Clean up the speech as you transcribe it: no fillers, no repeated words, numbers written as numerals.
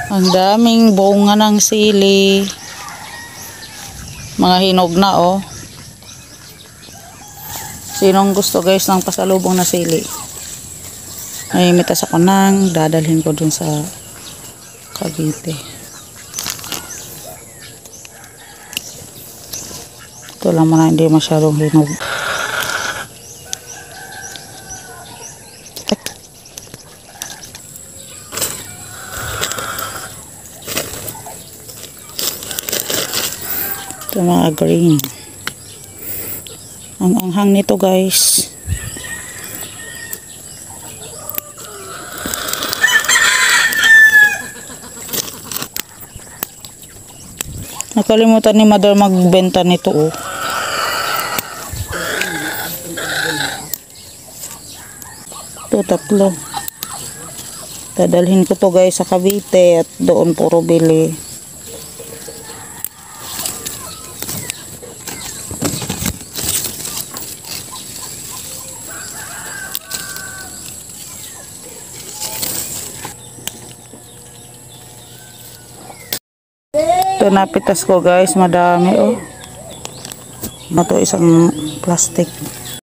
Ang daming bunga ng sili. Mga hinog na oh. Sinong gusto guys ng pasalubong na sili? May mitas ako nang dadalhin ko dun sa Cavite. Ito lang muna, hindi masyadong hinog. Ito mga green. Ang anghang nito guys. Nakalimutan ni Mother magbenta nito oh. Ito tatlo. Dadalhin ko to guys sa Cavite at doon puro bili. Ito napitas ko guys, madami oh. Ito isang plastic.